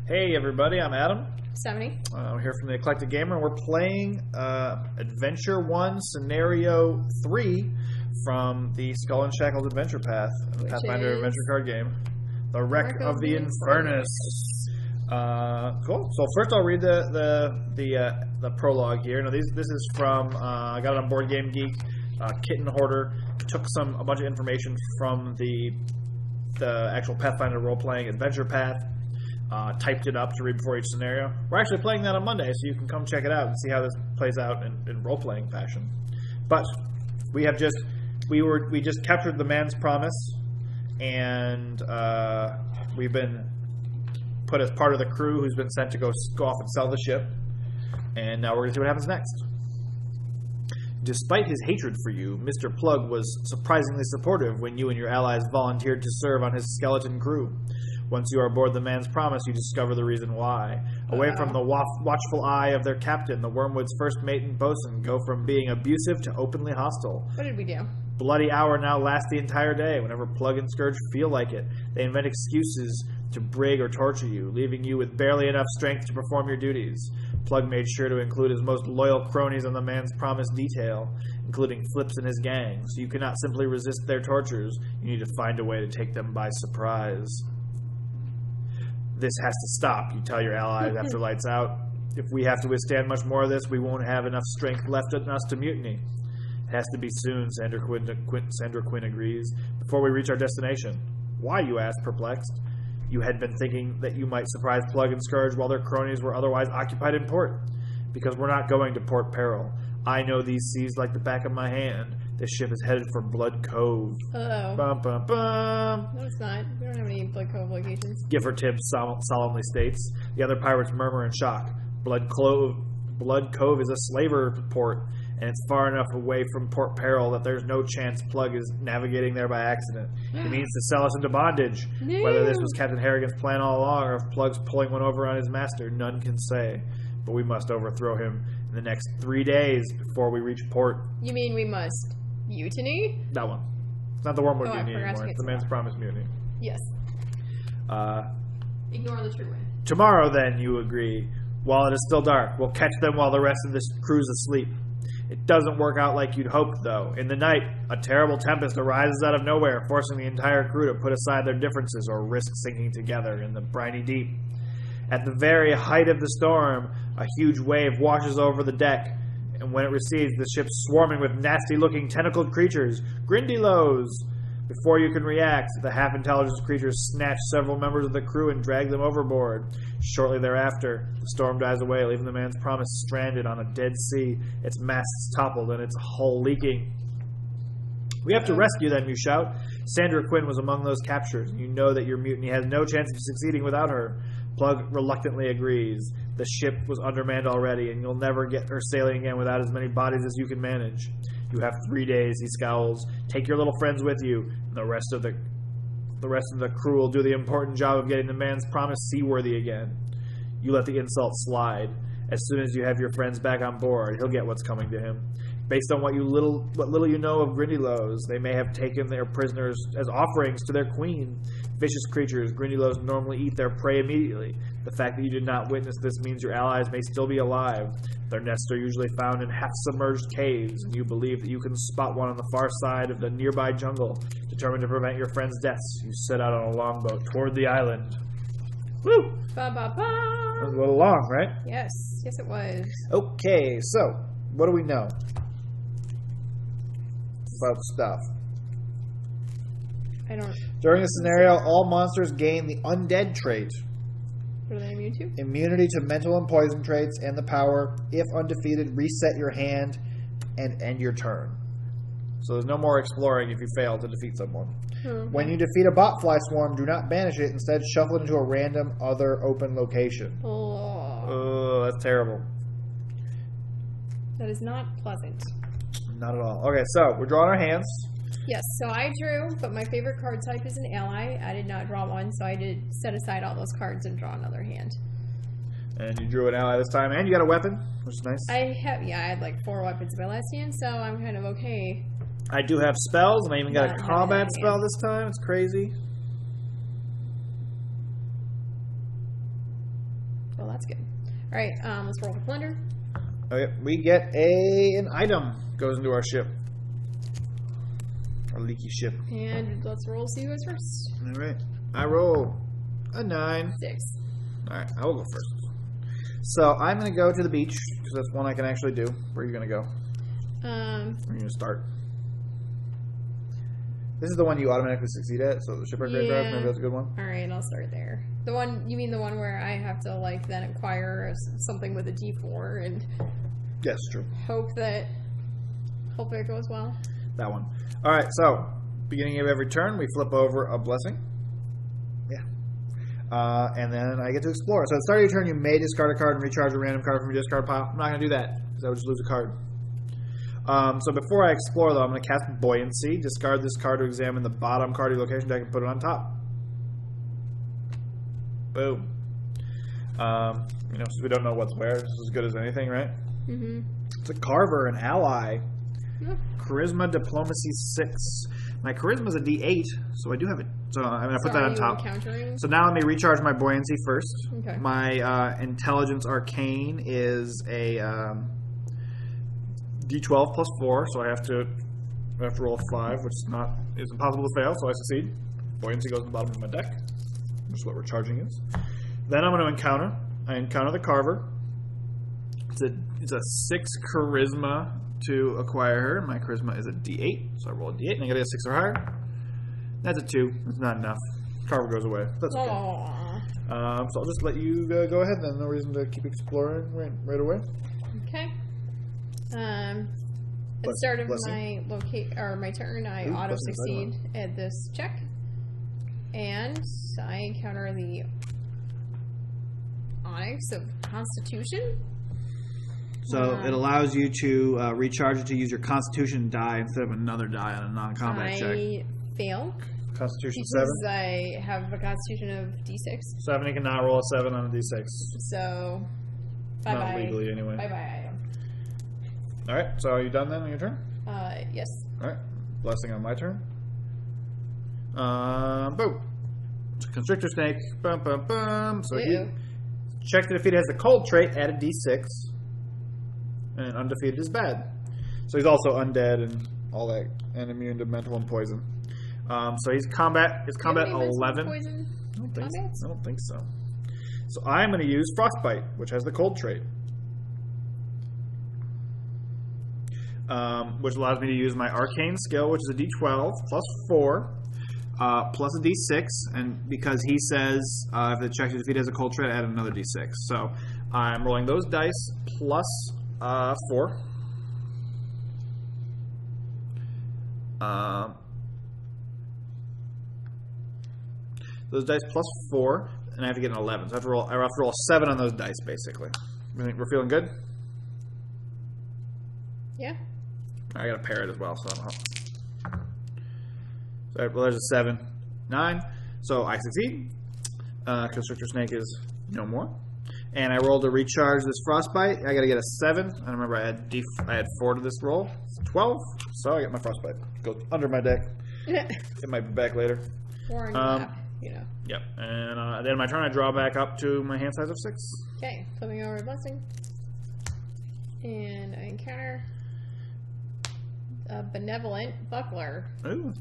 Hey everybody, I'm Adam. 70. We're here from the Eclectic Gamer, and we're playing Adventure 1 Scenario 3 from the Skull and Shackles Adventure Path, the Pathfinder adventure card game. The Wreck of the Infernus. Cool. So first I'll read the prologue here. Now this is from I got it on Board Game Geek. Kitten Hoarder took a bunch of information from the actual Pathfinder role-playing adventure path. Typed it up to read before each scenario. We're actually playing that on Monday, so you can come check it out and see how this plays out in role-playing fashion. But we just captured the man's promise, and we've been put as part of the crew who's been sent to go off and sell the ship. And now we're going to see what happens next. Despite his hatred for you, Mr. Plug was surprisingly supportive when you and your allies volunteered to serve on his skeleton crew. Once you are aboard the man's promise, you discover the reason why. Away from the watchful eye of their captain, the Wormwood's first mate and bosun go from being abusive to openly hostile. What did we do? Bloody hour now lasts the entire day. Whenever Plug and Scourge feel like it, they invent excuses to brig or torture you, leaving you with barely enough strength to perform your duties. Plug made sure to include his most loyal cronies on the man's promise detail, including Flips and his gang, so you cannot simply resist their tortures. You need to find a way to take them by surprise. This has to stop, you tell your allies after lights out. If we have to withstand much more of this, we won't have enough strength left in us to mutiny. It has to be soon, Sandra Quinn agrees, before we reach our destination. Why, you ask, perplexed? You had been thinking that you might surprise Plug and Scourge while their cronies were otherwise occupied in port. Because we're not going to Port Peril. I know these seas like the back of my hand. This ship is headed for Blood Cove. Uh-oh. Bum, bum, bum. No, it's not. We don't have any Blood Cove locations. Gifford Tibbs solemnly states. The other pirates murmur in shock. Blood Cove is a slaver port, and it's far enough away from Port Peril that there's no chance Plug is navigating there by accident. He means to sell us into bondage. No. Whether this was Captain Harrigan's plan all along, or if Plug's pulling one over on his master, none can say. But we must overthrow him in the next 3 days before we reach port. You mean we must mutiny? That one. It's not the Wormwood Mutiny forgot anymore. to It's the Man's Promise Mutiny. Yes. Ignore the true wind. Tomorrow, then, you agree. While it is still dark, we'll catch them while the rest of the crew's asleep. It doesn't work out like you'd hoped, though. In the night, a terrible tempest arises out of nowhere, forcing the entire crew to put aside their differences or risk sinking together in the briny deep. At the very height of the storm, a huge wave washes over the deck, and when it recedes, the ship's swarming with nasty-looking tentacled creatures, Grindylows. Before you can react, the half-intelligent creatures snatch several members of the crew and drag them overboard. Shortly thereafter, the storm dies away, leaving the man's promise stranded on a dead sea, its masts toppled and its hull leaking. We have to rescue them, you shout. Sandra Quinn was among those captured. You know that your mutiny has no chance of succeeding without her. Plug reluctantly agrees. The ship was undermanned already, and you'll never get her sailing again without as many bodies as you can manage. You have 3 days, he scowls. Take your little friends with you, and the rest of the crew will do the important job of getting the man's promise seaworthy again. You let the insult slide. As soon as you have your friends back on board, he'll get what's coming to him. Based on what little you know of Grindylows, they may have taken their prisoners as offerings to their queen. Vicious creatures, Grindylows normally eat their prey immediately. The fact that you did not witness this means your allies may still be alive. Their nests are usually found in half-submerged caves, and you believe that you can spot one on the far side of the nearby jungle. Determined to prevent your friends' deaths, you set out on a longboat toward the island. Woo! Ba-ba-ba! That was a little long, right? Yes. Yes, it was. Okay, so, what do we know about stuff? I don't... During the scenario, all monsters gain the undead trait. What are they immune to? Immunity to mental and poison traits, and the power, if undefeated, reset your hand and end your turn. So there's no more exploring if you fail to defeat someone. Okay. When you defeat a botfly swarm, do not banish it. Instead, shuffle it into a random other open location. Oh, that's terrible. That is not pleasant. Not at all. Okay, so we're drawing our hands. Yes, so I drew, but my favorite card type is an ally. I did not draw one, so I did set aside all those cards and draw another hand. And you drew an ally this time, and you got a weapon, which is nice. I had like 4 weapons in my last hand, so I'm kind of okay. I do have spells, and I even got a combat spell this time. It's crazy. that's good. All right, let's roll for plunder. Okay, we get an item goes into our ship. Our leaky ship. And let's roll, see who goes first. All right. I roll a 9. 6. All right, I will go first. So I'm going to go to the beach because that's one I can actually do. Where are you going to go? Where are you going to start? This is the one you automatically succeed at, so the shipwreck graveyard, maybe that's a good one. All right, I'll start there. The one, you mean the one where I have to like then acquire something with a D4 and Yes, true. hope it goes well. That one. All right, so beginning of every turn, we flip over a blessing. Yeah. And then I get to explore. So at the start of your turn, you may discard a card and recharge a random card from your discard pile. I'm not going to do that because I would just lose a card. So before I explore, though, I'm going to cast Buoyancy. Discard this card to examine the bottom card of your location deck and put it on top. Boom. Since we don't know what's where, this is as good as anything, right? Mm-hmm. It's a Carver, an ally. Yep. Charisma, Diplomacy 6. My Charisma is a D8, so I do have it. So I'm going to put that on top. Encountering? So now let me recharge my Buoyancy first. Okay. My Intelligence Arcane is a D12 plus 4, so I have to roll a 5, which is impossible to fail, so I succeed. Buoyancy goes in the bottom of my deck, which is what recharging is. Then I'm going to encounter. I encounter the Carver. It's a 6 Charisma to acquire her. My Charisma is a D8, so I roll a D8, and I get a 6 or higher. That's a 2. That's not enough. Carver goes away. That's okay. So I'll just let you go ahead then. No reason to keep exploring right away. Okay. At the start of my turn, I auto succeed at this check, and I encounter the Onyx of Constitution. So it allows you to recharge it to use your Constitution die instead of another die on a non-combat check. I fail. Constitution because 7. I have a Constitution of D6. 7, you cannot roll a 7 on a D6. So bye bye. Not legally anyway. Bye bye item. All right. So are you done then on your turn? Yes. All right. Blessing on my turn. Boom. Constrictor Snake. Bum bum bum. So he check to defeat has the cold trait. Add a D6. And undefeated is bad. So he's also undead and all that, and immune to mental and poison. So he's combat. It's combat 11. I don't think so. So I'm going to use Frostbite, which has the cold trait, which allows me to use my Arcane skill, which is a D12 plus 4, plus a D6, and because he says if the check to defeat has a cold trait, add another D6. So I'm rolling those dice plus 4. Those dice plus 4, and I have to get an 11. So I have to roll 7 on those dice, basically. We're feeling good? Yeah. I got to pair it as well, so there's a 7. 9. So I succeed. Constrictor Snake is no more. And I rolled to recharge this Frostbite. I got to get a 7. I remember I had 4 to this roll. It's 12. So I get my Frostbite. Goes under my deck. It might be back later. Or in your lap, you know. Yep. And then my turn, I draw back up to my hand size of 6. Okay. Flipping over a blessing. And I encounter a Benevolent Buckler. Ooh.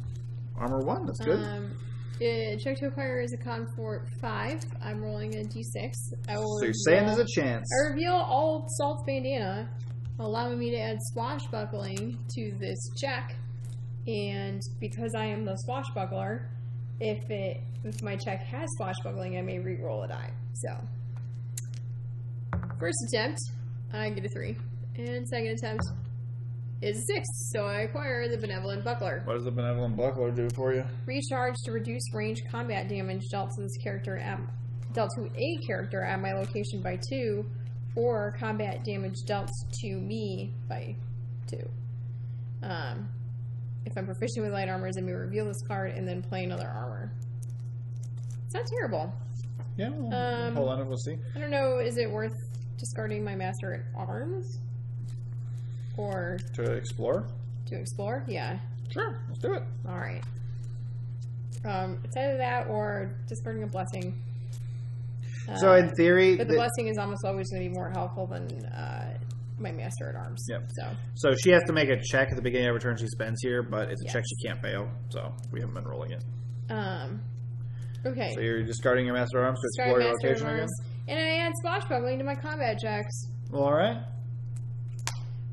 Armor 1. That's good. Check to acquire is a Comfort 5. I'm rolling a D6. So you're saying there's a chance. I reveal all Salt's bandana, allowing me to add swashbuckling to this check. And because I am the swashbuckler, if my check has swashbuckling, I may re-roll a die. So, first attempt, I get a 3. And second attempt is 6. So I acquire the Benevolent Buckler. What does the Benevolent Buckler do for you? Recharge to reduce range combat damage dealt to a character at my location by 2, or combat damage dealt to me by 2. If I'm proficient with light armors, I may reveal this card and then play another armor. It's not terrible. Yeah, hold on, we'll see. I don't know, is it worth discarding my Master at Arms? Or... To explore? To explore? Yeah. Sure, let's do it. Alright. It's either that or discarding a blessing. So in theory, but the blessing is almost always going to be more helpful than my Master at Arms. Yep. So she has to make a check at the beginning of every turn she spends here, but it's a check she can't fail. So we haven't been rolling it. Okay. So you're discarding your Master at Arms to explore your location again? And I add Swashbuckling to my combat checks. Well, alright.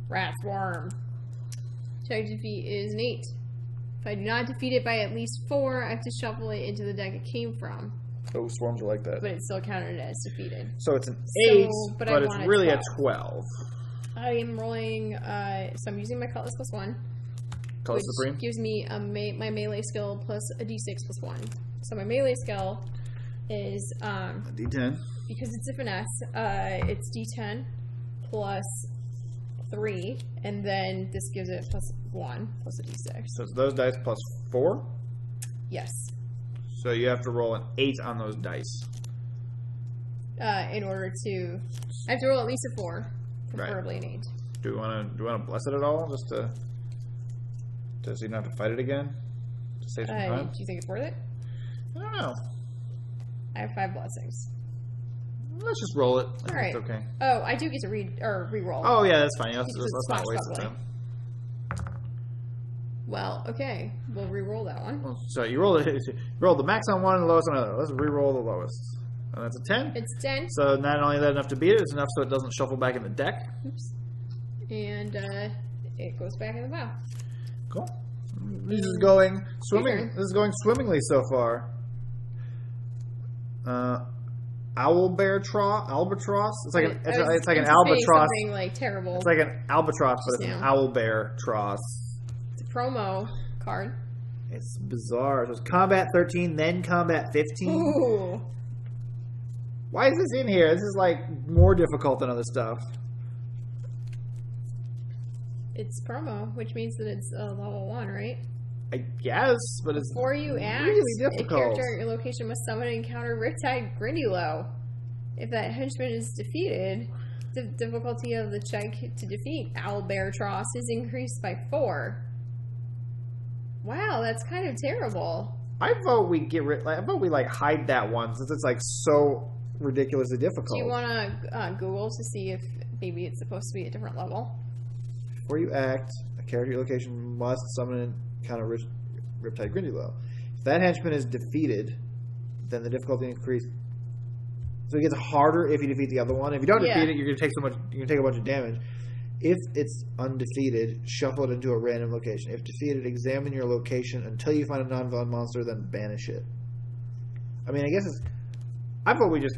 Wrathworm. Check defeat is an 8. If I do not defeat it by at least 4, I have to shuffle it into the deck it came from. Oh, swarms are like that. But it's still counted as defeated. So it's an 8, but it's really a 12. I am rolling, so I'm using my Cutlass +1. Cutlass Supreme? Gives me my melee skill plus a d6 +1. So my melee skill is... a d10. Because it's a finesse, it's d10 plus 3, and then this gives it +1 plus a d6. So it's those dice plus 4? Yes. So you have to roll an 8 on those dice. In order to... I have to roll at least a 4, preferably an 8. Do you want to bless it at all, just to so you don't have to fight it again? To save some time? Do you think it's worth it? I don't know. I have 5 blessings. Let's just roll it. All right. It's okay. Oh, I do get to re-roll. Oh, yeah, that's fine. Let's not waste the time. Well, okay. We'll re-roll that one. Well, so you roll the max on one and the lowest on another. Let's re-roll the lowest. And that's a 10. It's 10. So not only that enough to beat it, it's enough so it doesn't shuffle back in the deck. Oops. And it goes back in the bow. Cool. This is going swimming. This is going swimmingly so far. Albatross. It's like an albatross. Something like terrible. It's like an albatross, but it's an owlbear-tross. It's a promo card. It's bizarre. So it's combat 13, then combat 15. Ooh. Why is this in here? This is like more difficult than other stuff. It's promo, which means that it's level 1, right? I guess, but it's before you act, really difficult. A character at your location must summon and encounter Riptide Grindylow. If that henchman is defeated, the difficulty of the check to defeat Owlbear-tross is increased by 4. Wow, that's kind of terrible. I vote we get rid. I vote we hide that one since it's so ridiculously difficult. Do you want to Google to see if maybe it's supposed to be a different level? Before you act, a character at your location must summon and encounter Riptide Grindylow. If that henchman is defeated, then the difficulty increases. So it gets harder if you defeat the other one. If you don't defeat it, you're going to take so much. You're going to take a bunch of damage. If it's undefeated, shuffle it into a random location. If defeated, examine your location until you find a non-villain monster, then banish it. I mean, I guess it's... I thought we just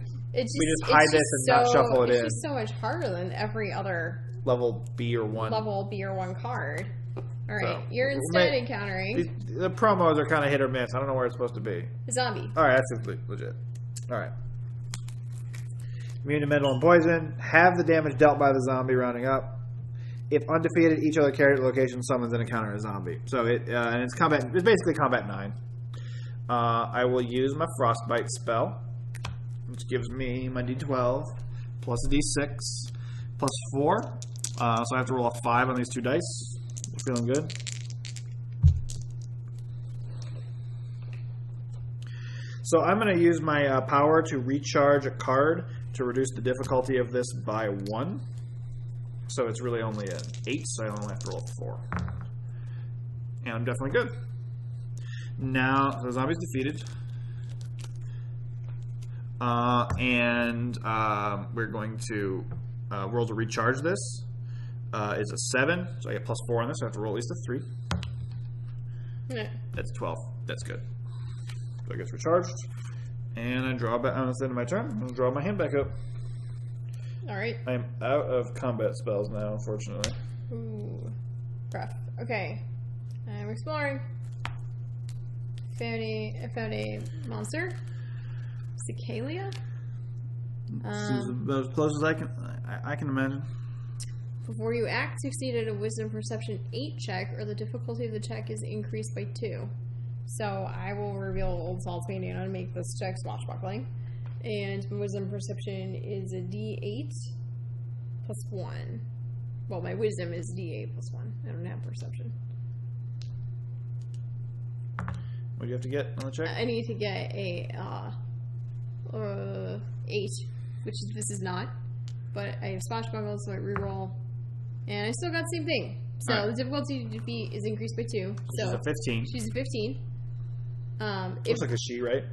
hide this and not shuffle it in. It's just so much harder than every other... Level B or 1. Level B or 1 card. Alright, so, you're encountering... The promos are kind of hit or miss. I don't know where it's supposed to be. A zombie. Alright, that's legit. Alright. Immune to mental and poison. Have the damage dealt by the zombie rounding up. If undefeated, each other character location summons and encounter a zombie. So and it's combat. It's basically combat 9. I will use my frostbite spell, which gives me my d12 plus a d6 plus 4. So I have to roll a 5 on these 2 dice. You're feeling good. So I'm going to use my power to recharge a card to reduce the difficulty of this by 1. So it's really only an 8, so I only have to roll a 4. And I'm definitely good. Now, the zombie's defeated. And we're going to roll to recharge this. Is a 7, so I get plus 4 on this, so I have to roll at least a 3. Yeah. That's 12. That's good. So it gets recharged. And I draw back on the end of my turn. I'm going to draw my hand back up. Alright. I am out of combat spells now, unfortunately. Ooh. Rough. Okay. I'm exploring. I found a monster. Cicalia? This is about as close as I can imagine. Before you act, succeed at a Wisdom Perception 8 check, or the difficulty of the check is increased by 2. So I will reveal Old Salt's Bandana and make this check swashbuckling. And my Wisdom Perception is a D8 plus 1. Well, my Wisdom is D8 plus 1. I don't have Perception. What do you have to get on the check? I need to get a 8, which this is not. But I have Swashbuckle, so I reroll. And I still got the same thing. So the difficulty to defeat is increased by 2. So she's a 15. She's a 15. Looks like a she, right?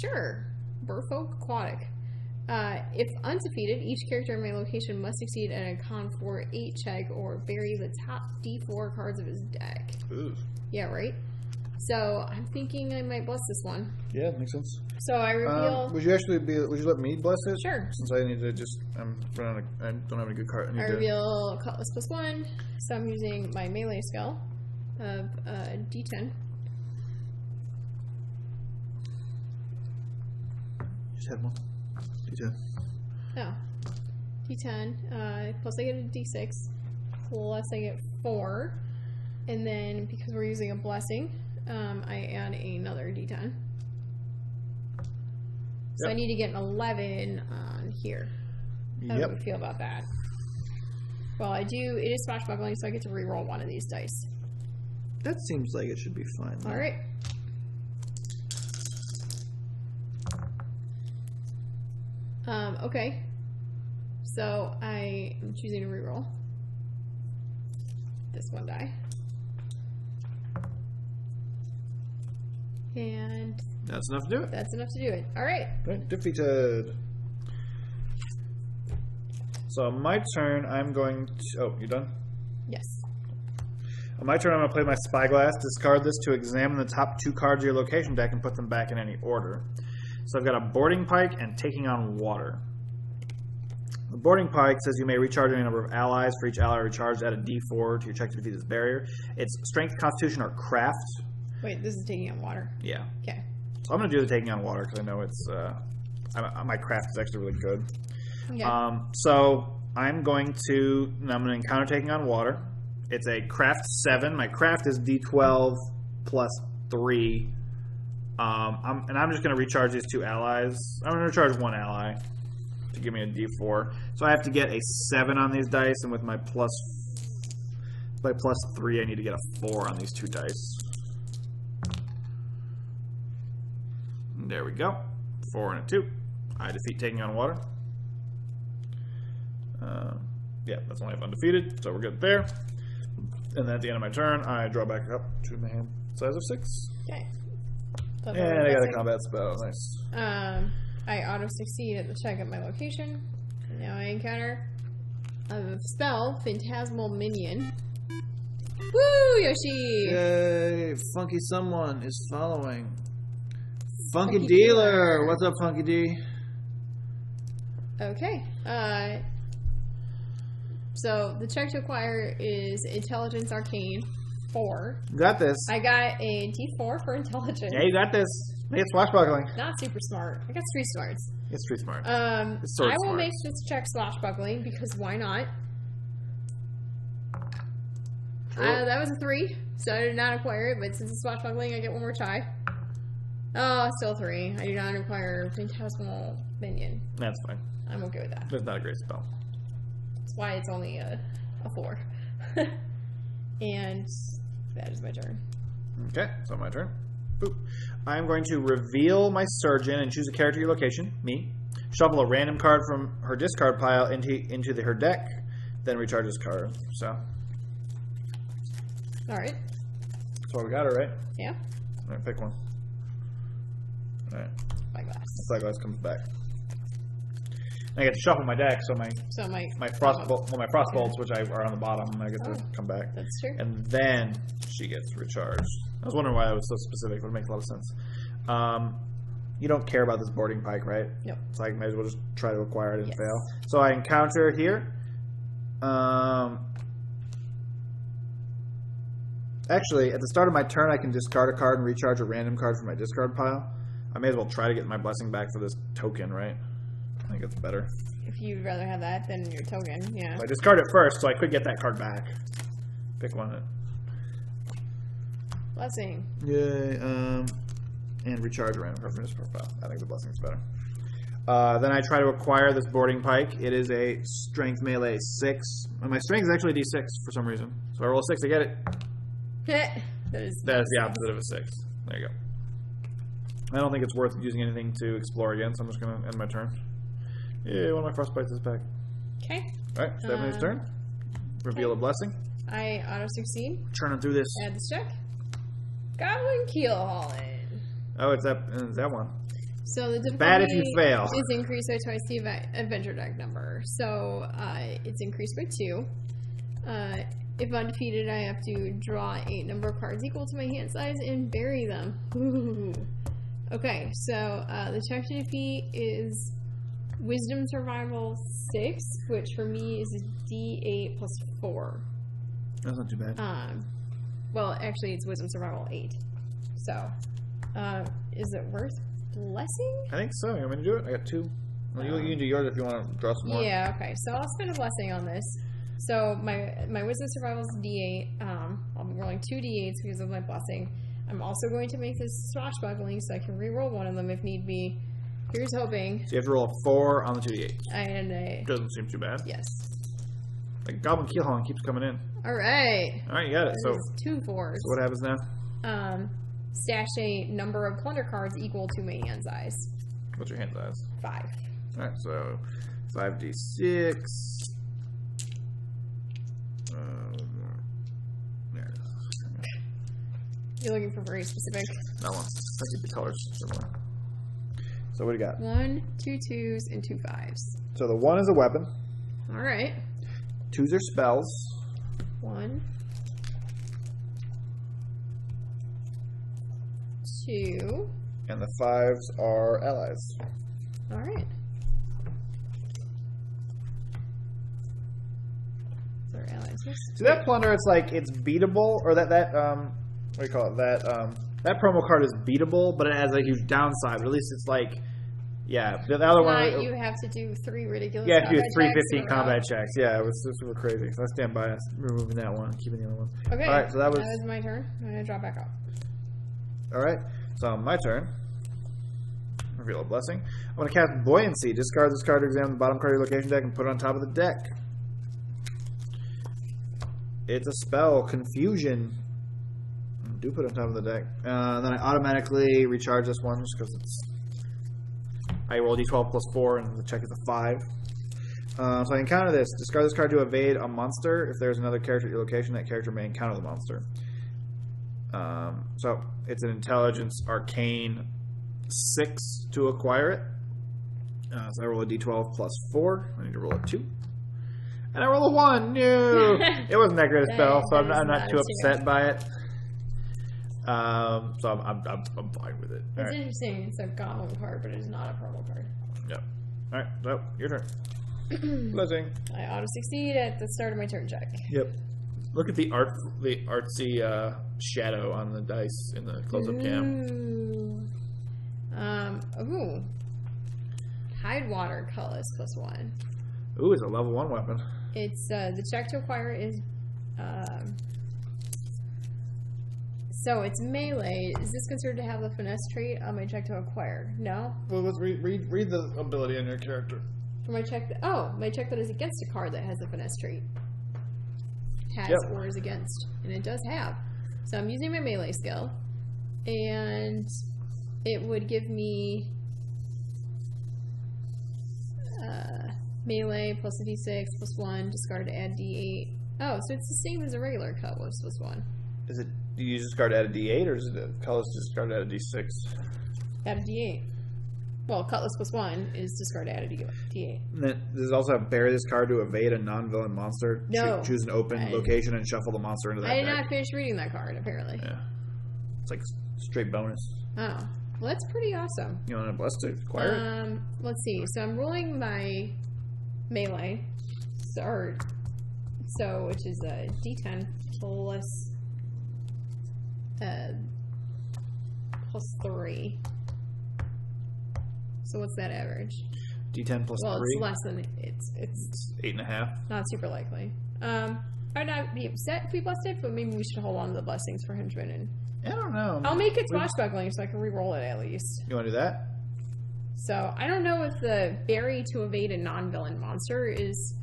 Sure. Burfolk Aquatic. If undefeated, each character in my location must succeed at a con 4/8 check or bury the top D4 cards of his deck. Ooh. Yeah, right? So I'm thinking I might bless this one. Yeah, makes sense. So I reveal. Would you let me bless it? Sure. Since I need to I don't have any good card. I reveal Cutlass +1, so I'm using my melee skill of D10. Just had one. D10. Oh. D10, plus I get a D6, plus I get 4, and then because we're using a blessing, I add another D10. So I need to get an 11 on here. How do we feel about that? Well, I do. It is swashbuckling, so I get to re-roll one of these dice. That seems like it should be fine. All right. Okay. So I am choosing to re-roll this one die. And that's enough to do it. That's enough to do it. All right. Right, defeated. So on my turn, I'm going to... Oh, you done? Yes. On my turn, I'm going to play my Spyglass. Discard this to examine the top 2 cards of your location deck and put them back in any order. So I've got a Boarding Pike and Taking on Water. The Boarding Pike says you may recharge any number of allies. For each ally recharged, add a D4 to your check to defeat this barrier. It's Strength, Constitution, or Craft. Wait, this is Taking on Water. Yeah. Okay. So I'm going to do the Taking on Water because I know it's... my craft is actually really good. Okay. So I'm going to encounter Taking on Water. It's a Craft 7. My Craft is D12 plus 3. I'm just going to recharge these 2 allies. I'm going to recharge 1 ally to give me a D4. So I have to get a 7 on these dice, and with my plus 3, I need to get a 4 on these 2 dice. There we go. 4 and a 2. I defeat Taking on Water. Yeah, that's only undefeated, so we're good there. And then at the end of my turn, I draw back up to my hand size of 6. Okay. And I got a combat spell. Nice. I auto-succeed at the check at my location. Now I encounter a spell, Phantasmal Minion. Woo, Yoshi! Yay! Funky someone is following. Funky Dealer! What's up, Funky D? Okay. So the check to acquire is Intelligence Arcane 4. You got this. I got a D4 for Intelligence. Yeah, you got this. Make it swashbuckling. Not super smart. I got street smarts. It's street smart. I will smart. make this check swashbuckling because why not? That was a 3, so I did not acquire it, but since it's swashbuckling, I get one more try. Oh, still 3. I do not acquire Phantasmal Minion. That's fine. I'm okay with that. That's not a great spell. That's why it's only a 4. And that is my turn. Okay, so my turn. Boop. I'm going to reveal my Surgeon and choose a character your location, me. Shuffle a random card from her discard pile into her deck, then recharge this card. So. Alright. That's all we got her, right? Yeah. Alright, pick one. Alright. Spyglass. Spyglass comes back. I get to shuffle my deck, so my frostbolts, which are on the bottom, I get to come back. That's true. And then she gets recharged. I was wondering why that was so specific, but it makes a lot of sense. You don't care about this Boarding Pike, right? Nope. So I might as well just try to acquire it and fail. So I encounter here. Actually, at the start of my turn, I can discard a card and recharge a random card from my discard pile. I may as well try to get my blessing back for this token, right? I think it's better. If you'd rather have that than your token, yeah. I discard it first, so I could get that card back. Pick one. Blessing. Yay. And recharge a random card from this profile. I think the blessing's better. Then I try to acquire this Boarding Pike. It is a strength melee 6. And my strength is actually a d6 for some reason. So I roll a 6 to get it. That is the opposite of a 6. There you go. I don't think it's worth using anything to explore again, so I'm just going to end my turn. Yeah, one of my frostbites is back. Okay. Alright, Stephanie's turn. Reveal a blessing. I auto-succeed. Churning through this. Add this check. Goblin Keel Hauling. Oh, it's that one. So the difficulty Bad if you fail. is increased by twice the adventure deck number. So it's increased by 2. If undefeated, I have to draw a number of cards equal to my hand size and bury them. Ooh. Okay, so the check to defeat is Wisdom Survival 6, which for me is a D8 plus 4. That's not too bad. Well, actually, it's Wisdom Survival 8. So, is it worth blessing? I think so. You want me to do it? I got 2. Well, you can do yours if you want to draw some more. Yeah, okay. So I'll spend a blessing on this. So my Wisdom Survival is D8. I'll be rolling 2 D8s because of my blessing. I'm also going to make this Swashbuckling so I can re-roll one of them if need be. Here's hoping. So you have to roll a 4 on the 2d8. And a... Doesn't seem too bad. Yes. Like Goblin Keelhaul keeps coming in. Alright. Alright, you got it. So 2 4s. So what happens now? Stash a number of plunder cards equal to my hand size. What's your hand size? 5. Alright, so 5d6. There it is. You're looking for very specific. That one. I keep the colors similar. So what do you got? 1, 2 2s, and 2 5s. So the 1 is a weapon. Alright. 2s are spells. 1, 2. And the 5s are allies. Alright. So our allies. See that plunder? It's like it's beatable, or that what do you call it? That promo card is beatable, but it has a huge downside. But at least it's like, yeah. The other one, you have to do 3 ridiculous. yeah, if you do combat 315 checks combat checks, yeah, it was super crazy. So I stand by us removing that one, keeping the other one. Okay. All right, so that was my turn. I'm gonna drop back up. all right. So my turn. Reveal a blessing. I'm going to cast Buoyancy. Discard this card to examine the bottom card of your location deck and put it on top of the deck. It's a spell, Confusion. Do put it on top of the deck. Then I automatically recharge this one just because it's. I roll d12 plus 4 and the check is a 5. So I encounter this. Discard this card to evade a monster. If there's another character at your location, that character may encounter the monster. So it's an Intelligence Arcane 6 to acquire it. So I roll a d12 plus 4. I need to roll a 2. And I roll a 1. No! It wasn't that great a spell, so I'm not too upset by it. So I'm fine with it. It's interesting. It's a goblin card, but it's not a promo card. Yep. Alright, so your turn. Blessing. I auto-succeed at the start of my turn check. Yep. Look at the artsy shadow on the dice in the close-up cam. Ooh. Tidewater colors plus 1. Ooh, it's a level 1 weapon. It's the check to acquire is so it's melee. Is this considered to have the finesse trait on my check to acquire? No. Well, let's read the ability on your character. For my check, my check that is against a card that has the finesse trait has or is against, and it does have. So I'm using my melee skill, and it would give me melee plus a d6 plus 1, discard to add d8. Oh, so it's the same as a regular cutlass plus 1. Is it, do you use this card to add a d8, or is it a cutlass discard to add a d6? Add a d8. Well, cutlass plus 1 is discard to add a d8. And then does it also have bury this card to evade a non-villain monster? No. Choose an open location and shuffle the monster into that I did deck. not finish reading that card, apparently. Yeah. It's like straight bonus. Oh. Well, that's pretty awesome. You want to bless to acquire it? Let's see. So I'm rolling my melee. So which is a d10 plus plus 3. So what's that average? D10 plus 3? Well, it's less than it's 8.5. not super likely. I'd not be upset if we blessed it, but maybe we should hold on to the blessings for Henchman. And I don't know. I'll make it Swashbuckling so I can re-roll it at least. You want to do that? So I don't know if the berry to evade a non-villain monster is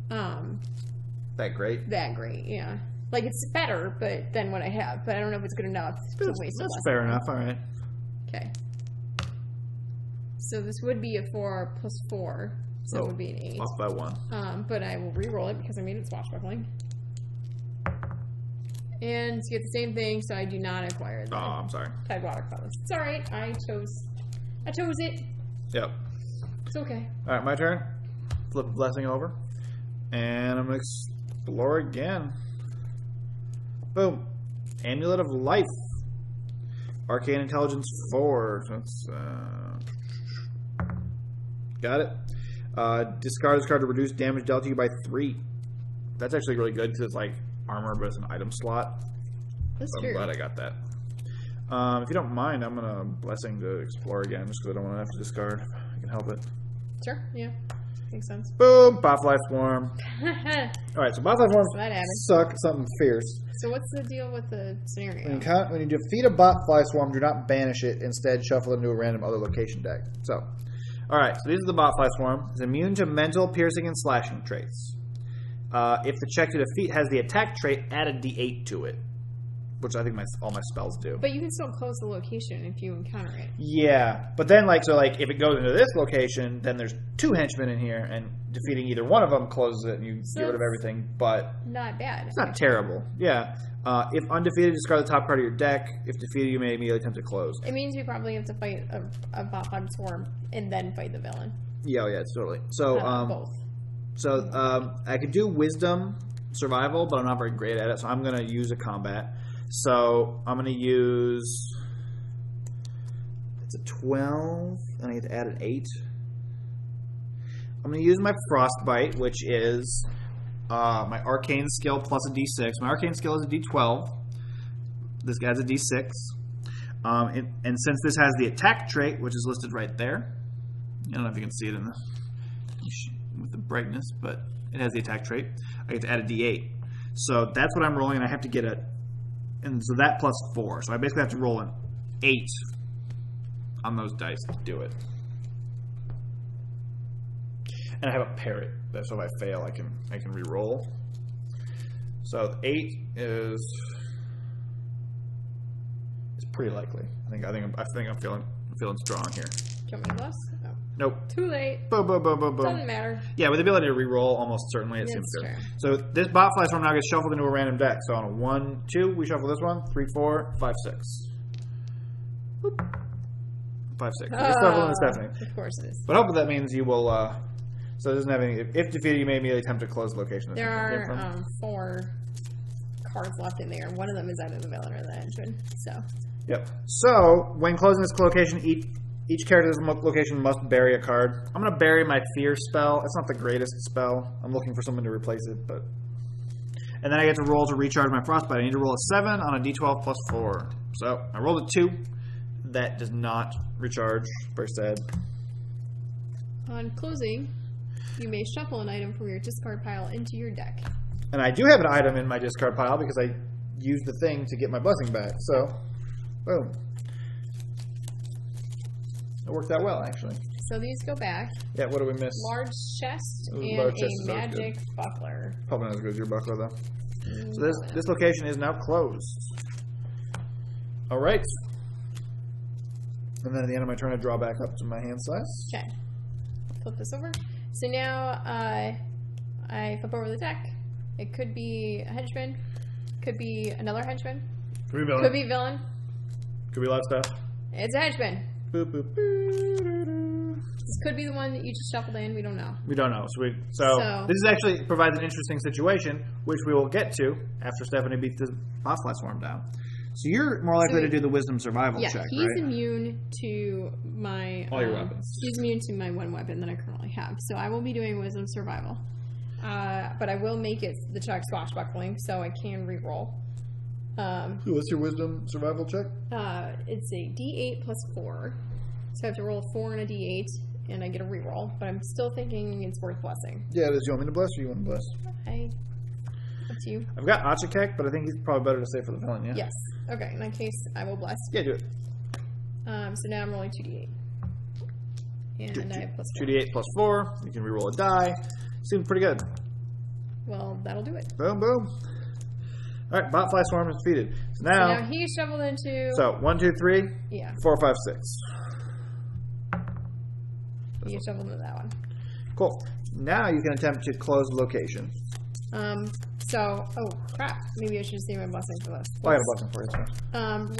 that great? That great, yeah. Like it's better, than what I have, but I don't know if it's good enough to waste. That's fair enough. All right. Okay. So this would be a 4 plus 4. So it would be an 8. Off by 1. But I will re-roll it because I made it swashbuckling. And you get the same thing, so I do not acquire the I'm sorry. Tidewater Cutlass. It's alright. I chose it. Yep. It's okay. Alright, my turn. Flip blessing over. And I'm going to explore again. Boom. Amulet of Life. Arcane Intelligence 4. That's, got it. Discard this card to reduce damage dealt to you by 3. That's actually really good because it's like armor, but it's an item slot. That's So true. I'm glad I got that. If you don't mind, I'm going to blessing to explore again just because I don't want to have to discard. If I can help it. Sure, yeah. Makes sense. Boom! Botfly Swarm. Alright, so Botfly Swarm So that happens. suck something fierce. So what's the deal with the scenario? When you defeat a Botfly Swarm, do not banish it. Instead, shuffle it into a random other location deck. So, alright, so these are the Botfly Swarm. It's immune to mental, piercing, and slashing traits. If the check to defeat has the attack trait, add a d8 to it. Which I think all my spells do. But you can still close the location if you encounter it. Yeah, but then if it goes into this location, then there's 2 henchmen in here, and defeating either one of them closes it, and you get rid of everything. But not bad. it's not terrible. Yeah. If undefeated, discard the top card of your deck. If defeated, you may immediately attempt to close. It means you probably have to fight a Botfly Swarm and then fight the villain. Yeah, totally. So, Both. So I could do Wisdom Survival, but I'm not very great at it, so I'm going to use a combat. So I'm going to use, it's a 12, and I get to add an 8. I'm going to use my Frostbite, which is my Arcane skill plus a d6. My Arcane skill is a d12. This adds a d6. And since this has the attack trait, which is listed right there, I don't know if you can see it in with the brightness, but it has the attack trait. I get to add a d8. So that's what I'm rolling, and I have to get and so that plus 4. So I basically have to roll an 8 on those dice to do it. And I have a parrot, so if I fail, I can re-roll. So 8 is pretty likely. I think I'm feeling strong here. Do you want me to bless? No. Nope. Too late. Boom, boom, boom, boom, boom. Doesn't matter. Yeah, with the ability to re-roll, almost certainly it seems good. True. So this Botfly Swarm now gets shuffled into a random deck. So on a 1, 2, we shuffle this one. 3, 4, 5, 6. Boop. 5, 6. It's shuffling and Stephanie. Of course it is. But hopefully that means you will. So it doesn't have any. If defeated, you may immediately attempt to close the location. There are 4 cards left in there. One of them is either the villain or the henchman. So. Yep. So when closing this location, each character in this location must bury a card. I'm going to bury my Fear spell. It's not the greatest spell. I'm looking for someone to replace it, but. And then I get to roll to recharge my Frostbite. I need to roll a 7 on a d12 plus 4. So I rolled a 2. That does not recharge. Very sad. On closing, you may shuffle an item from your discard pile into your deck. And I do have an item in my discard pile because I used the thing to get my blessing back. So, boom. It worked out well, actually. So these go back. Yeah, what do we miss? Large chest and large chest a is always magic buckler. Probably not as good as your buckler, though. So this location is now closed. All right. And then at the end of my turn, I draw back up to my hand size. Okay. Flip this over. So now I flip over the deck. It could be a henchman. Could be another henchman. Could be villain. Could be villain. Could be a lot of stuff. It's a henchman. Boop, boop, boop. This could be the one that you just shuffled in. We don't know. We don't know. So this is actually provides an interesting situation, which we will get to after Stephanie beats the Botfly Swarm down. So you're more likely to do the Wisdom Survival check, he's right? immune to my... all your weapons. He's immune to my one weapon that I currently have. So I will be doing Wisdom Survival. But I will make it the check Swashbuckling, so I can re-roll. What's your Wisdom Survival check? It's a D8 plus 4. So I have to roll a 4 and a D8, and I get a re-roll. But I'm still thinking it's worth blessing. Yeah, does you want me to bless or you want to bless? Up to you. I've got Achikek, but I think he's probably better to say for the villain, yeah? Yes. Okay, in that case, I will bless. Yeah, do it. So now I'm rolling 2d8. And I have plus 4. 2d8 plus 4. You can reroll a die. Seems pretty good. Well, that'll do it. Boom, boom. Alright, Botfly Swarm is defeated. So now he's shoveled into... So, 1, 2, 3, yeah. 4, 5, 6. You shuffle into that one. Cool. Now you can attempt to close the location. Oh crap. Maybe I should save my blessing for this. Oh, I have a blessing for you. Sorry.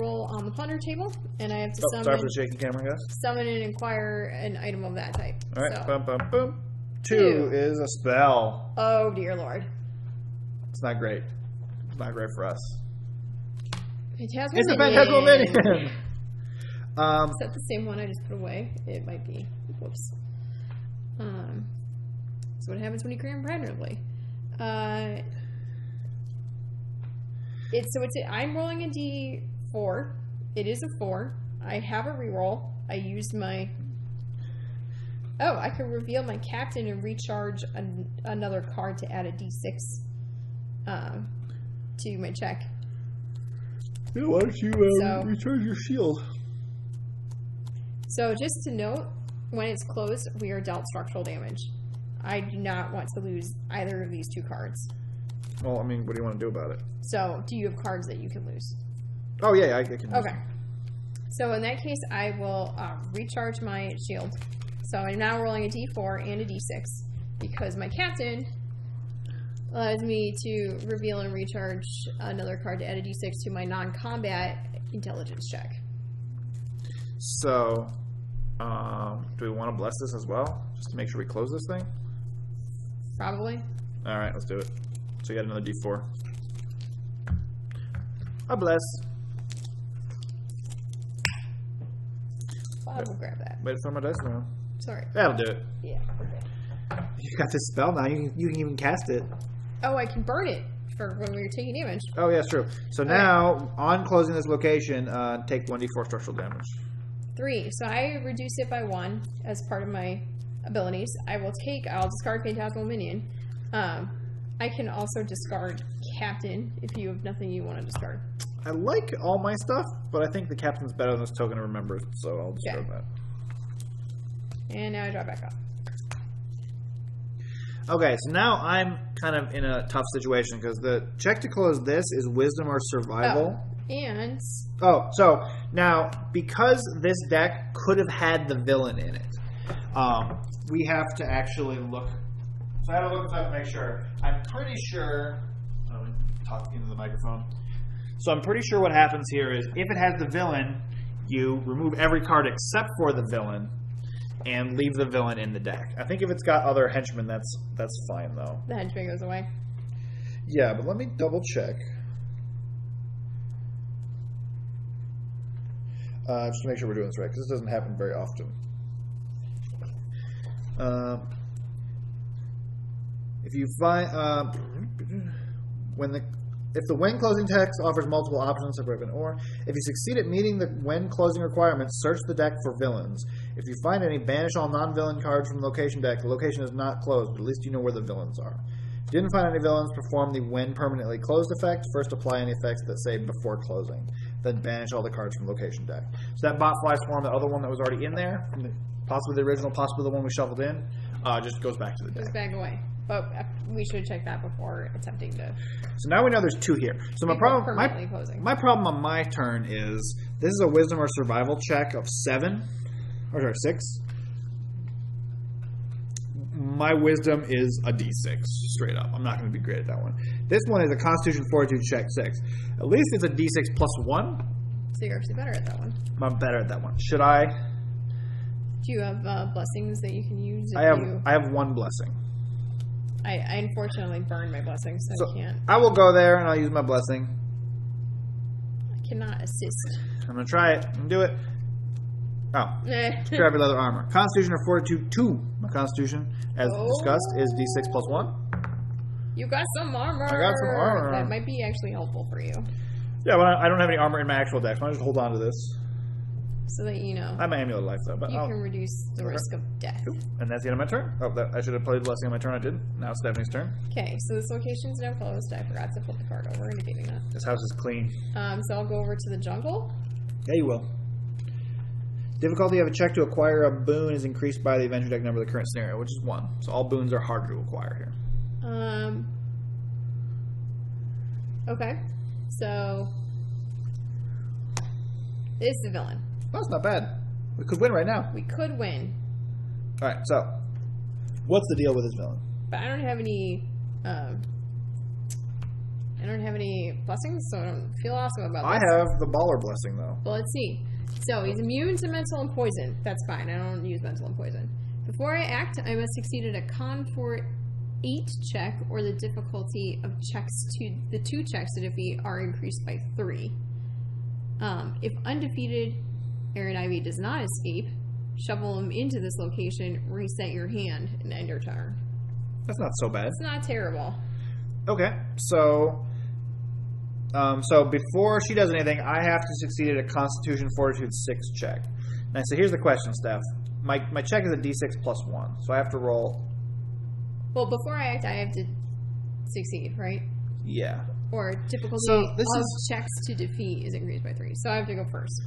Roll on the plunder table, and I have to Sorry for the shaky camera, guys. summon and acquire an item of that type. All right. So, Bum, bum, boom. 2 is a spell. oh dear lord. It's not great. It's not great for us. Phantasmal It's a minion. phantasmal minion. Is that the same one I just put away? It might be. Whoops. That's what happens when you create them randomly. I'm rolling a D4. It is a 4. I have a reroll. I used my. Oh, I can reveal my captain and recharge another card to add a D6 to my check. Yeah, why don't you recharge your shield? So just to note, when it's closed, we are dealt structural damage. I do not want to lose either of these 2 cards. Well, I mean, what do you want to do about it? So, do you have cards that you can lose? Oh, yeah, I can. Okay. So, in that case, I will recharge my shield. So, I'm now rolling a D4 and a D6 because my captain allows me to reveal and recharge another card to add a D6 to my non-combat intelligence check. So, do we want to bless this as well? Just to make sure we close this thing? Probably. All right, let's do it. So you got another D4. I bless. I will grab that. Wait for my dice now. Sorry. That'll do it. Yeah, okay. You got this spell now. You can even cast it. Oh, I can burn it for when we were taking damage. Oh, yeah, it's true. So now, on closing this location, take 1d4 structural damage. 3. So I reduce it by 1 as part of my abilities. I'll discard Phantasmal Minion. I can also discard Captain if you have nothing you want to discard. I like all my stuff, but I think the captain's better than this token of remembrance, so I'll discard that. And now I draw back up. Okay, so now I'm kind of in a tough situation because the check to close this is wisdom or survival. So now because this deck could have had the villain in it, we have to actually look. So I have to look this up to make sure. I'm pretty sure. Let me talk into the microphone. So I'm pretty sure what happens here is if it has the villain, you remove every card except for the villain and leave the villain in the deck. I think if it's got other henchmen, that's fine though. The henchman goes away. Yeah, but let me double check. Just to make sure we're doing this right, because this doesn't happen very often. If you find if the when closing text offers multiple options, or if you succeed at meeting the when closing requirements, search the deck for villains. If you find any, banish all non-villain cards from the location deck. The location is not closed, but at least you know where the villains are. If you didn't find any villains, perform the when permanently closed effect. First apply any effects that say before closing. Then banish all the cards from location deck. So that Botfly Swarm, the other one that was already in there, possibly the original, possibly the one we shuffled in, just goes back to the deck. Goes back away. But we should check that before attempting to. So now we know there's 2 here. So my problem on my turn is this is a wisdom or survival check of 7 or 6. My wisdom is a d6 straight up. I'm not going to be great at that one. This one is a Constitution Fortitude check 6. At least it's a d6 plus 1. So you're actually better at that one. I'm better at that one. Should I? Do you have blessings that you can use? I have 1 blessing. I unfortunately burned my blessing, so I can't. I will go there and I'll use my blessing. I cannot assist. I'm going to try it and do it. Oh. Grab your leather armor. Constitution or Fortitude 2. My Constitution, as discussed, is d6 plus 1. You got some armor. I got some armor. That might be actually helpful for you. Yeah, but I don't have any armor in my actual deck, so I just hold on to this. So that you know. I have my Amulet of Life, though. But you can reduce the risk of death. Cool. And that's the end of my turn. Oh, I should have played Blessing on my turn. I didn't. Now it's Stephanie's turn. Okay, so this location's now closed. I forgot to flip the card over, indicating that. This house is clean. So I'll go over to the jungle. Yeah, you will. Difficulty of a check to acquire a boon is increased by the adventure deck number of the current scenario, which is 1. So all boons are harder to acquire here. Okay. So this is the villain. Well, that's not bad. We could win right now. We could win. Alright, so what's the deal with this villain? But I don't have any blessings, so I don't feel awesome about this. I have the baller blessing, though. Well, let's see. So he's immune to mental and poison. That's fine. I don't use mental and poison. Before I act, I must succeed at a con for 8 check, or the difficulty of the 2 checks to defeat are increased by 3. If undefeated, Aaron Ivy does not escape, shovel him into this location, reset your hand, and end your turn. That's not so bad. It's not terrible. Okay, so before she does anything, I have to succeed at a Constitution Fortitude 6 check. Now, so here's the question, Steph. My check is a D6 plus 1, so I have to roll. Well, before I act, I have to succeed, right? Yeah. Or difficulty of checks to defeat is increased by 3, so I have to go first.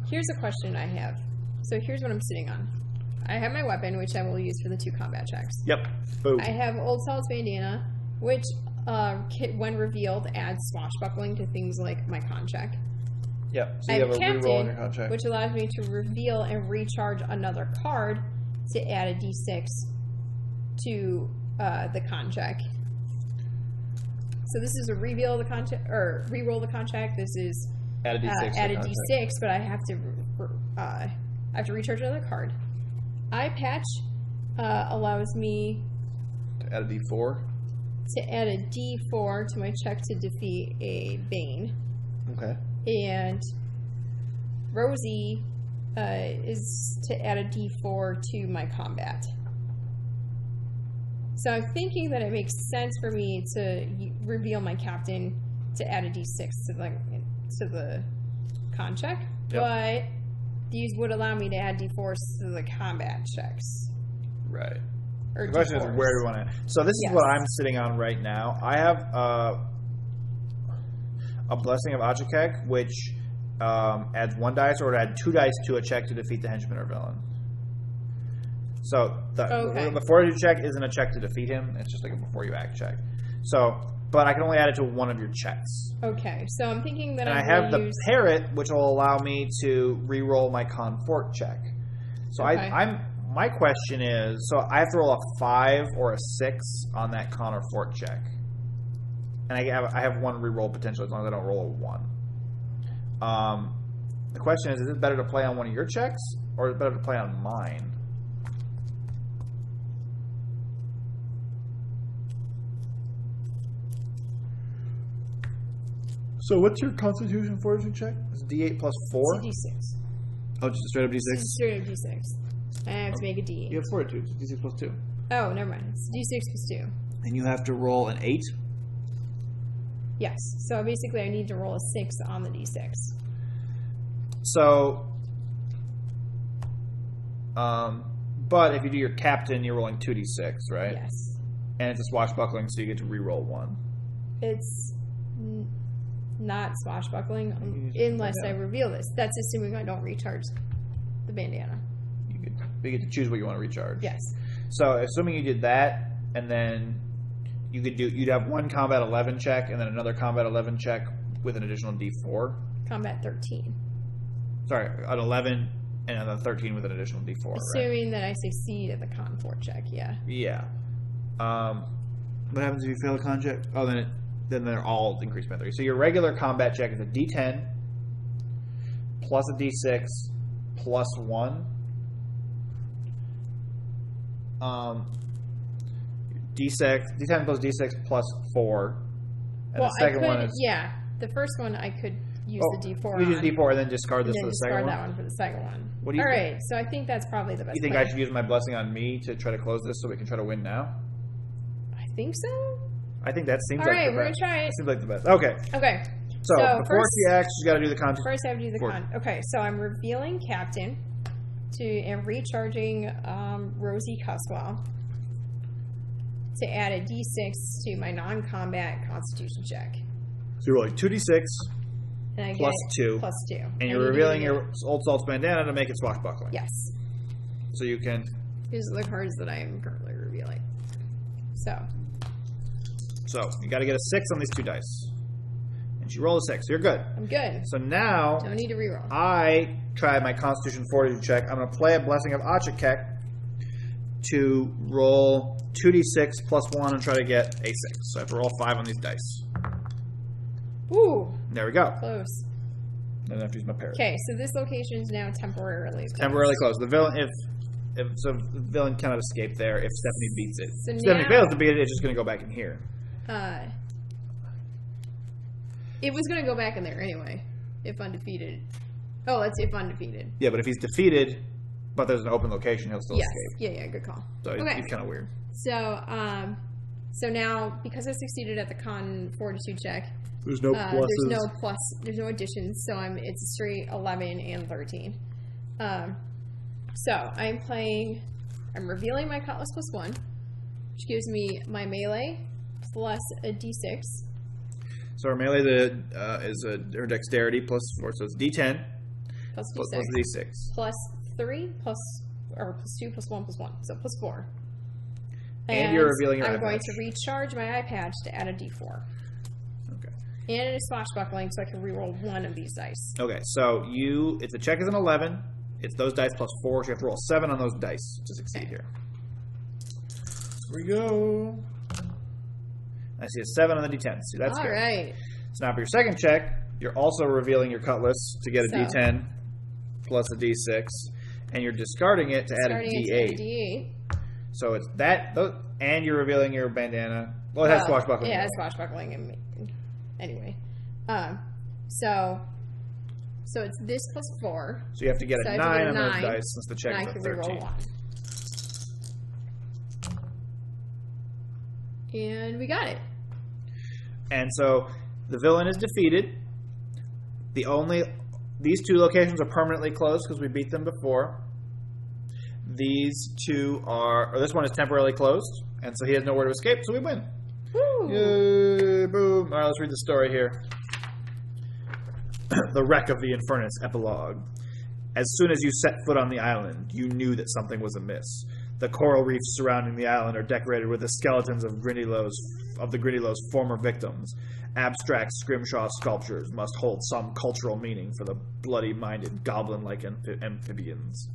Here's a question I have. So here's what I'm sitting on. I have my weapon, which I will use for the 2 combat checks. Yep. Boom. I have Old Salt's bandana, which, when revealed, adds swashbuckling to things like my con check. Yep. So I you have have a reroll on Captain, your con check. which allows me to reveal and recharge another card to add a d6 to the con check. So this is a reveal the con check, or reroll the con check. This is add a d6. Add a d6, but I have to recharge another card. Eye patch allows me to add a d4. To add a d4 to my check to defeat a Bane. Okay. And Rosie is to add a d4 to my combat. So I'm thinking that it makes sense for me to reveal my captain to add a d6 to the con check, yep. But these would allow me to add d4s to the combat checks. Right. Or the question D4s. is, where do we want to... So this is what I'm sitting on right now. I have a Blessing of Achakek, which adds 1 dice, or it add 2 dice to a check to defeat the henchman or villain. So the fortitude check isn't a check to defeat him. It's just like a before you act check. So, but I can only add it to one of your checks. Okay, so I'm thinking that I have the parrot, which will allow me to re-roll my con fort check. So okay. My question is, so I have to roll a 5 or a 6 on that con or fort check, and I have 1 re-roll potential as long as I don't roll a 1. The question is it better to play on one of your checks, or is it better to play on mine? So what's your Constitution Fortitude check? It's D8 plus 4? It's a D6. Oh, just a straight up D6? It's straight up D6. I have to make a D8. You have Fortitude. It's D6 plus 2. Oh, never mind. It's D6 plus 2. And you have to roll an 8? Yes. So basically I need to roll a 6 on the D6. So, but if you do your captain, you're rolling 2d6, right? Yes. And it's a swashbuckling, so you get to re-roll 1. It's not swashbuckling unless I reveal this. That's assuming I don't recharge the bandana. You get to choose what you want to recharge. Yes. So, assuming you did that, and then you'd have 1 combat 11 check, and then another combat 11 check with an additional d4. Combat 13. Sorry, an 11 and a 13 with an additional d4. Assuming that I succeed at the con fort check, yeah. Yeah. What happens if you fail a con check? Oh, then they're all increased by 3. So your regular combat check is a d10 plus a d6 plus 1. D10 plus d6 plus 4. And the second one is... Yeah, the first one I could use the d4 You use d4 and then discard this for the second one? Discard that one for the second one. What do you think? Alright, so I think that's probably the best You think plan. I should use my blessing on me to try to close this so we can try to win now? I think so. I think that seems Alright, like the we're best. going to try it. That seems like the best. Okay. Okay. So before she acts, she's got to do the con. First I have to do the con. Okay, so I'm revealing Captain and recharging Rosie Cuswell to add a d6 to my non-combat Constitution check. So you're rolling 2d6 and I plus get 2. Plus 2. And you're revealing your Old Salt's bandana to make it swashbuckling. Yes. So you can... These are the cards that I am currently revealing. So you got to get a 6 on these 2 dice. And challenge. You roll a 6. You're good. I'm good. So now... Don't need to reroll. I try my Constitution Fortitude check. I'm going to play a Blessing of Achakek to roll 2d6 plus 1 and try to get a 6. So I have to roll 5 on these dice. Ooh. There we go. Close. Then I have to use my parry. Okay, so this location is now temporarily closed. Temporarily closed. The villain, if the villain cannot escape there if Stephanie beats it. So if Stephanie now- fails to beat it, it's just going to go back in here. It was going to go back in there anyway, if undefeated. Oh, that's if undefeated. Yeah, but if he's defeated, but there's an open location, he'll still Yes. escape. Yeah, good call. So Okay. he's kind of weird. So now, because I succeeded at the Con Fortitude check, There's no pluses. there's no additions, so it's a straight 11 and 13. So I'm revealing my Cutlass plus 1, which gives me my melee plus a d6. So our melee is her dexterity plus 4, so it's d10 Plus plus d6. d6. Plus 3 plus 2 plus 1 plus 1. So plus 4. And you're revealing your eye I'm going patch. to recharge my eye patch to add a d4. Okay. And it is swashbuckling, so I can reroll one of these dice. Okay, so if the check is an 11, it's those dice plus 4, so you have to roll 7 on those dice to succeed here. Here we go. I see a 7 on the d10. See, that's All good. right. So now for your second check, you're also revealing your cutlass to get a d10 plus a d6, and you're discarding it to add a d8. D8. So it's that, and you're revealing your bandana. Well, it has swashbuckling. Yeah, it has swashbuckling. Anyway. So it's this plus 4. So you have to get So a I have to 9 get a on those 9, dice since the check and I is a can reroll 13. 1. And we got it. And so the villain is defeated. These two locations are permanently closed because we beat them before. These two this one is temporarily closed, and so he has nowhere to escape, so we win. Woo! Yay, boom. All right, let's read the story here. The Wreck of the Infernus, Epilogue. As soon as you set foot on the island, you knew that something was amiss. The coral reefs surrounding the island are decorated with the skeletons of the Grindylow's former victims. Abstract scrimshaw sculptures must hold some cultural meaning for the bloody-minded, goblin-like amphibians.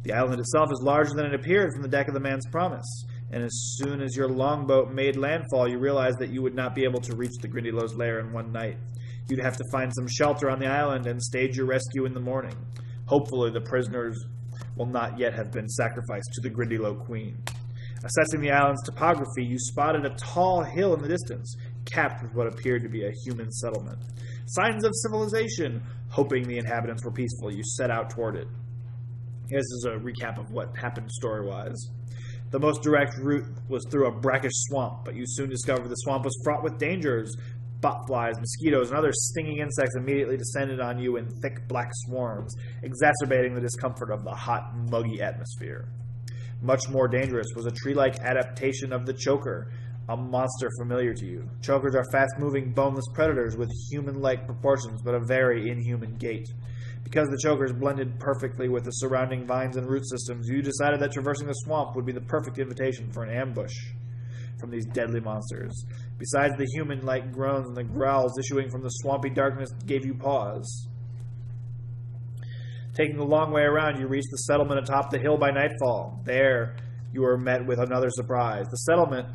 The island itself is larger than it appeared from the deck of the Man's Promise, and as soon as your longboat made landfall, you realized that you would not be able to reach the Grindylow's lair in one night. You'd have to find some shelter on the island and stage your rescue in the morning. Hopefully the prisoners will not yet have been sacrificed to the Grindylow Queen. Assessing the island's topography, you spotted a tall hill in the distance, capped with what appeared to be a human settlement. Signs of civilization. Hoping the inhabitants were peaceful, you set out toward it. This is a recap of what happened story-wise. The most direct route was through a brackish swamp, but you soon discovered the swamp was fraught with dangers. Botflies, mosquitoes, and other stinging insects immediately descended on you in thick black swarms, exacerbating the discomfort of the hot, muggy atmosphere. Much more dangerous was a tree-like adaptation of the choker, a monster familiar to you. Chokers are fast-moving, boneless predators with human-like proportions but a very inhuman gait. Because the chokers blended perfectly with the surrounding vines and root systems, you decided that traversing the swamp would be the perfect invitation for an ambush from these deadly monsters. Besides, the human-like groans and the growls issuing from the swampy darkness gave you pause. Taking the long way around, you reached the settlement atop the hill by nightfall. There, you were met with another surprise. The settlement,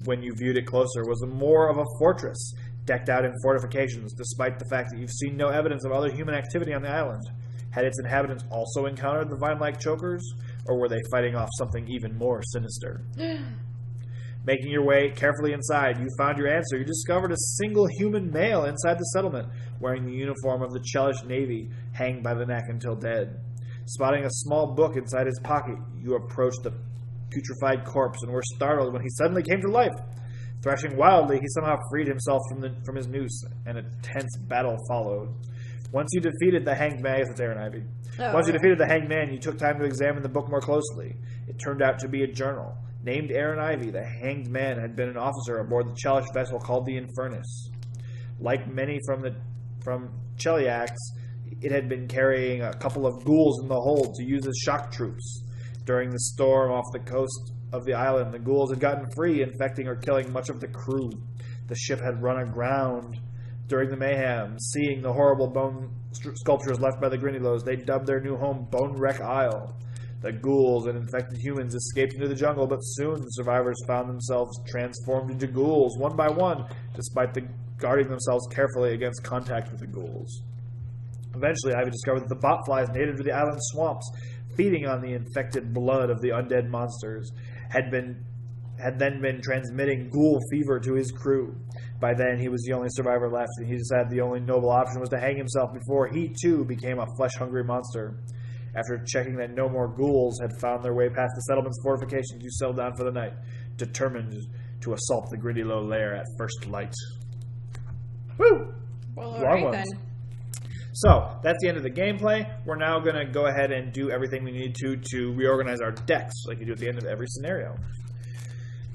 when you viewed it closer, was more of a fortress, decked out in fortifications, despite the fact that you've seen no evidence of other human activity on the island. Had its inhabitants also encountered the vine-like chokers, or were they fighting off something even more sinister? Making your way carefully inside, you found your answer. You discovered a single human male inside the settlement, wearing the uniform of the Chelish Navy, hanged by the neck until dead. Spotting a small book inside his pocket, you approached the putrefied corpse and were startled when he suddenly came to life. Thrashing wildly, he somehow freed himself from his noose, and a tense battle followed. Once you defeated the hanged man, it's Aaron Ivy. Once you defeated the hanged man, you took time to examine the book more closely. It turned out to be a journal. Named Aaron Ivy, the hanged man had been an officer aboard the Chelish vessel called the Infernus. Like many from Cheliax, it had been carrying a couple of ghouls in the hold to use as shock troops. During the storm off the coast of the island, the ghouls had gotten free, infecting or killing much of the crew. The ship had run aground During the mayhem, seeing the horrible bone sculptures left by the Grindylows, they dubbed their new home Bone Wreck Isle. The ghouls and infected humans escaped into the jungle, but soon the survivors found themselves transformed into ghouls, one by one, despite guarding themselves carefully against contact with the ghouls. Eventually, Ivy discovered that the botflies native to the island's swamps, feeding on the infected blood of the undead monsters, had then been transmitting ghoul fever to his crew. By then, he was the only survivor left, and he decided the only noble option was to hang himself before he, too, became a flesh-hungry monster. After checking that no more ghouls had found their way past the settlement's fortifications, you settled down for the night, determined to assault the Grindylow lair at first light. Woo! Well, alright then. So, that's the end of the gameplay. We're now going to go ahead and do everything we need to reorganize our decks, like you do at the end of every scenario.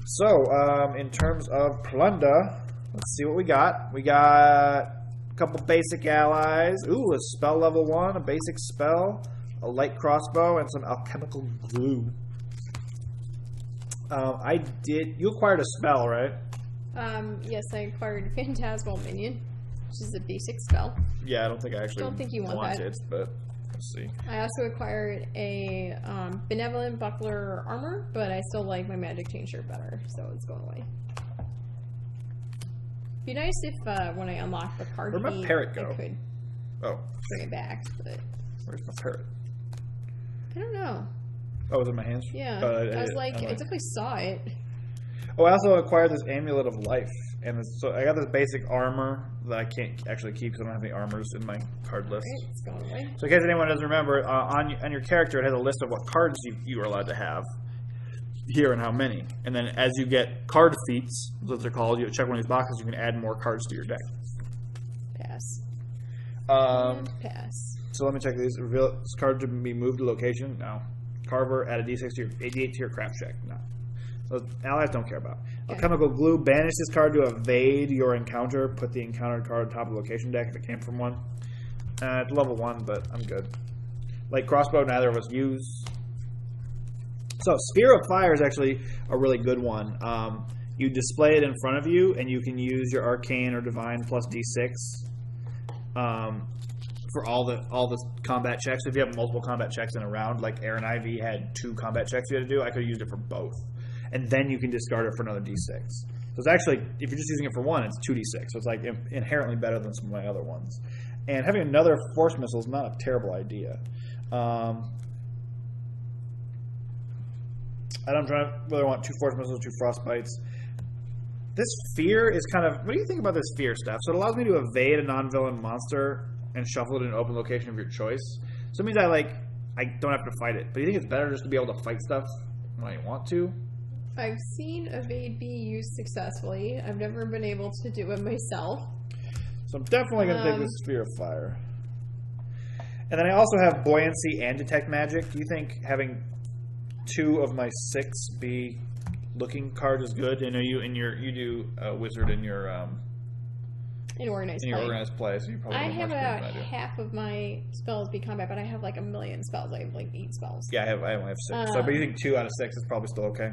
So, in terms of plunder, let's see what we got. We got a couple basic allies. Ooh, a spell level 1, a basic spell, a light crossbow, and some alchemical glue. You acquired a spell, right? Yes, I acquired Phantasmal Minion, which is a basic spell. Yeah, I don't think I actually don't think you want it, but let's see. I also acquired a Benevolent Buckler armor, but I still like my Magic Changer better, so it's going away. Be nice if when I unlock the card Where'd my parrot go? I could bring it back, but where's my parrot? I don't know. Oh, was it in my hands? Yeah, I definitely saw it. Oh, I also acquired this Amulet of Life, and so I got this basic armor that I can't actually keep because I don't have any armors in my card list. Right, it's going away. So in case anyone doesn't remember, on your character it has a list of what cards you are allowed to have here and how many. And then as you get card feats, as they're called, you check one of these boxes, you can add more cards to your deck. Pass. Pass. So let me check these. Reveal this card to be moved to location? No. Carver, add a d6 to your d8 to your craft check? No. So allies don't care about. Okay. Alchemical glue, banish this card to evade your encounter. Put the encountered card on top of the location deck if it came from one. It's level 1, but I'm good. Light crossbow, neither of us use. So Sphere of Fire is actually a really good one. You display it in front of you, and you can use your Arcane or Divine plus d6 for all the combat checks. If you have multiple combat checks in a round, like Aaron Ivy had 2 combat checks you had to do, I could have used it for both. And then you can discard it for another d6. So it's actually, if you're just using it for 1, it's 2d6. So it's like inherently better than some of my other ones. And having another Force Missile is not a terrible idea. I'm trying to whether I want 2 Force Missiles, 2 Frostbites. This Fear is kind of... What do you think about this Fear stuff? So it allows me to evade a non-villain monster and shuffle it in an open location of your choice. So it means I don't have to fight it. But do you think it's better just to be able to fight stuff when I want to? I've seen Evade be used successfully. I've never been able to do it myself. So I'm definitely going to take this Sphere of Fire. And then I also have Buoyancy and Detect Magic. Do you think having 2 of my 6 be looking card is good? I know you do Wizard in your organized play, so you probably I have about half of my spells be combat, but I have like a million spells. I have like 8 spells. Yeah, I only have 6. But you think 2 out of 6 is probably still okay?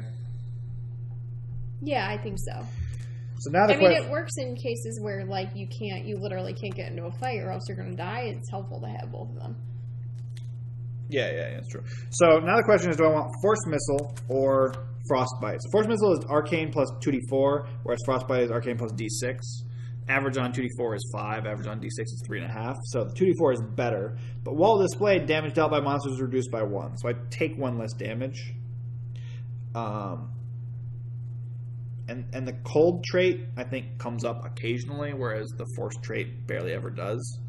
Yeah, I think so. So now it works in cases where like you literally can't get into a fight, or else you're going to die. It's helpful to have both of them. Yeah, that's true. So now the question is, do I want Force Missile or Frostbite? So Force Missile is Arcane plus 2d4, whereas Frostbite is Arcane plus d6. Average on 2d4 is 5, average on d6 is 3.5. So the 2d4 is better. But while displayed, damage dealt by monsters is reduced by 1. So I take 1 less damage. And the cold trait, I think, comes up occasionally, whereas the force trait barely ever does.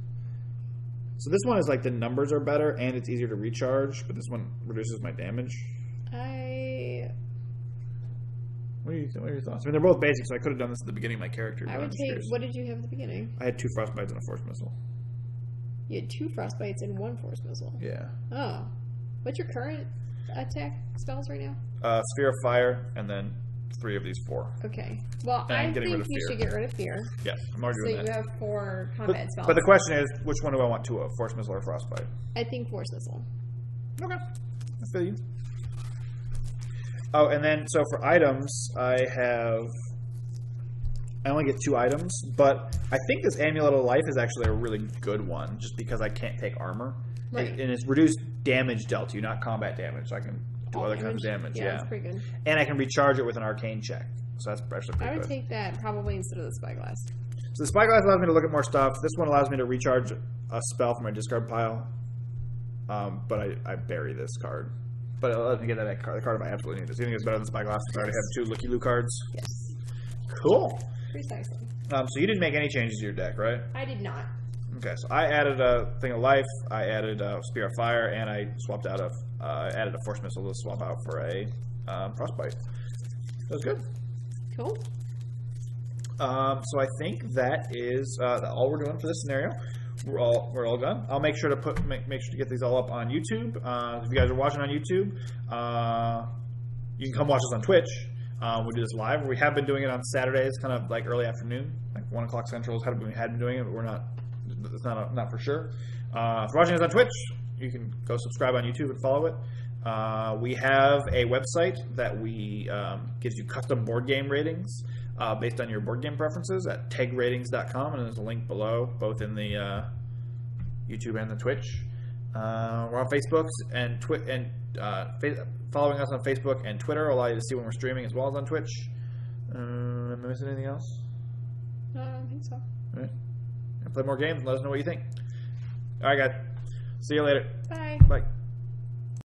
So this one is like the numbers are better, and it's easier to recharge, but this one reduces my damage. What are your thoughts? I mean, they're both basic, so I could have done this at the beginning of my character. I would take... What did you have at the beginning? I had 2 Frostbites and a Force Missile. You had 2 Frostbites and 1 Force Missile? Yeah. Oh. What's your current attack spells right now? Sphere of Fire, and then 3 of these 4. Okay. Well, I think you should get rid of Fear. Yes, I'm already doing that. So you have 4 combat spells. But the question is, which one do I want 2 of? Force Missile or Frostbite? I think Force Missile. Okay. I feel you. Oh, and then, so for items, I have I only get 2 items, but I think this Amulet of Life is actually a really good one, just because I can't take armor. Right. And it's reduced damage dealt to you, not combat damage, so I can do other kinds of damage. Yeah, that's pretty good. And I can recharge it with an arcane check, so that's actually pretty good. I would take that probably instead of the Spyglass. So the Spyglass allows me to look at more stuff. This one allows me to recharge a spell from my discard pile, but I bury this card. But it allows me to get that card. The card if I absolutely need this. You think it's better than Spyglass? I already have 2 Looky Loo cards. Yes. Cool. Precisely. So you didn't make any changes to your deck, right? I did not. Okay, so I added a Thing of Life, I added a Spear of Fire, and I swapped out added a Force Missile to swap out for a Frostbite. That was good. Cool. So I think that is all we're doing for this scenario. We're all done. I'll make sure to make sure to get these all up on YouTube. If you guys are watching on YouTube, you can come watch us on Twitch. We do this live. We have been doing it on Saturdays, kind of like early afternoon, like 1 o'clock Central. We had been doing it, but we're not. It's not for sure. If you're watching us on Twitch, you can go subscribe on YouTube and follow it. We have a website that gives you custom board game ratings based on your board game preferences at tegratings.com, and there's a link below, both in the YouTube and the Twitch. We're on Facebook and following us on Facebook and Twitter will allow you to see when we're streaming as well as on Twitch. Am I missing anything else? No, I don't think so. All right. Play more games and let us know what you think. All right, guys. See you later. Bye. Bye.